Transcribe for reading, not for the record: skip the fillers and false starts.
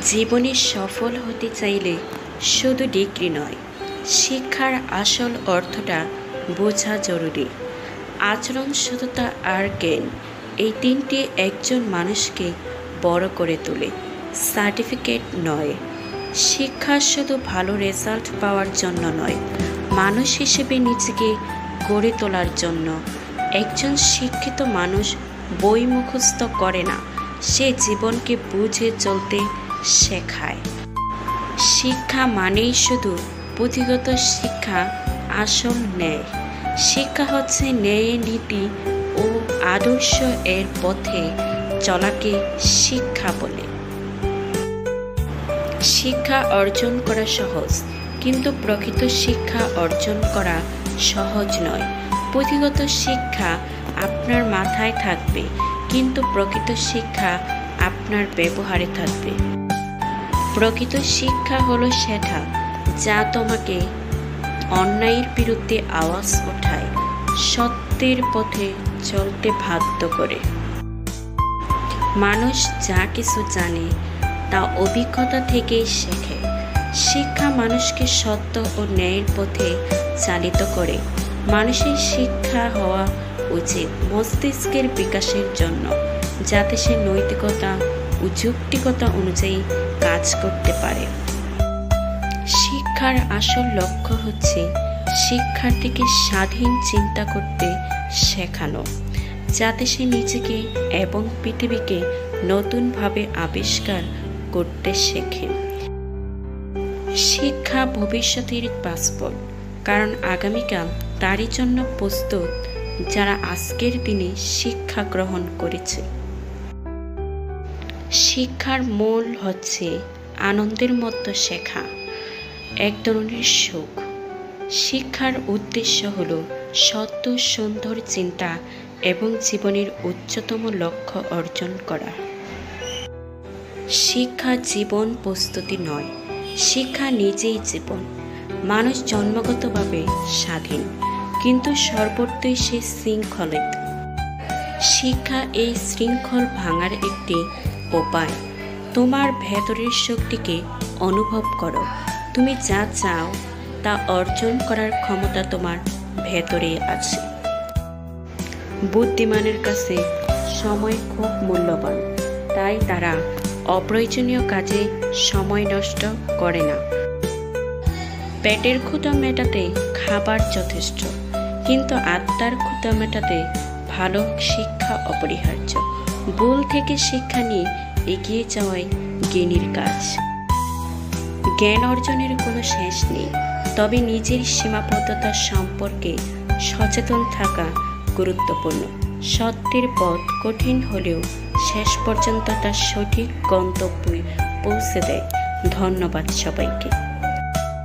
জীবনে সফল হতে চাইলে শুধু ডিগ্রি নয়, শিক্ষার আসল অর্থটা বোঝা জরুরি। আচরণ, সততা আর জ্ঞান, এই তিনটি একজন মানুষকে বড় করে তোলে, সার্টিফিকেট নয়। শিক্ষা শুধু ভালো রেজাল্ট পাওয়ার জন্য নয়, মানুষ হিসেবে নিজেকে গড়ে তোলার জন্য। একজন শিক্ষিত মানুষ বই মুখস্থ করে না, সে জীবনকে বুঝে চলতে শেখায়। শিক্ষা মানেই শুধু পুঁথিগত শিক্ষা, আসল ন্যায় শিক্ষা হচ্ছে ন্যায়, নীতি ও আদর্শ এর পথে চলাকে শিক্ষা বলে। শিক্ষা অর্জন করা সহজ, কিন্তু প্রকৃত শিক্ষা অর্জন করা সহজ নয়। পুঁথিগত শিক্ষা আপনার মাথায় থাকবে, কিন্তু প্রকৃত শিক্ষা আপনার ব্যবহারে থাকবে। প্রকৃত শিক্ষা হলো সেটা যা তোমাকে অন্যায়ের বিরুদ্ধে আওয়াজ ওঠায়, সত্যের পথে চলতে বাধ্য করে। মানুষ যা কিছু জানে তা অভিজ্ঞতা থেকেই শেখে। শিক্ষা মানুষকে সত্য ও ন্যায়ের পথে চালিত করে। মানুষের শিক্ষা হওয়া উচিত মস্তিষ্কের বিকাশের জন্য, যাতে সে নৈতিকতা ও যৌক্তিকতা অনুযায়ী কাজ করতে পারে। শিক্ষার আসল লক্ষ্য হচ্ছে শিক্ষার্থীকে স্বাধীন চিন্তা করতে শেখানো, যাতে সে নিজেকে এবং পৃথিবীকে নতুনভাবে আবিষ্কার করতে শেখে। শিক্ষা ভবিষ্যতের পাসপোর্ট, কারণ আগামীকাল তারই জন্য প্রস্তুত যারা আজকের দিনে শিক্ষা গ্রহণ করেছে। শিক্ষার মূল হচ্ছে আনন্দের মধ্যে শেখা, এক ধরনের সুখ। শিক্ষার উদ্দেশ্য হল সত্য, সুন্দর চিন্তা এবং জীবনের উচ্চতম লক্ষ্য অর্জন করা। শিক্ষা জীবন প্রস্তুতি নয়, শিক্ষা নিজেই জীবন। মানুষ জন্মগতভাবে স্বাধীন, কিন্তু সর্বত্রই সে শৃঙ্খলিত। শিক্ষা এই শৃঙ্খল ভাঙার একটি উপায়। তোমার ভেতরের শক্তিকে অনুভব করো। তুমি যা চাও তা অর্জন করার ক্ষমতা তোমার ভেতরে আছে। বুদ্ধিমানের কাছে সময় খুব মূল্যবান, তাই তারা অপ্রয়োজনীয় কাজে সময় নষ্ট করে না। পেটের ক্ষুধা মেটাতে খাবার যথেষ্ট, কিন্তু আত্মার ক্ষুধা মেটাতে ভালো শিক্ষা অপরিহার্য। ভুল থেকে শিক্ষা নিয়ে এগিয়ে যাওয়াই জ্ঞানীর কাজ। জ্ঞান অর্জনের কোনো শেষ নেই, তবে নিজের সীমাবদ্ধতা সম্পর্কে সচেতন থাকা গুরুত্বপূর্ণ। সত্যের পথ কঠিন হলেও শেষ পর্যন্ত তার সঠিক গন্তব্যে পৌঁছে দেয়। ধন্যবাদ সবাইকে।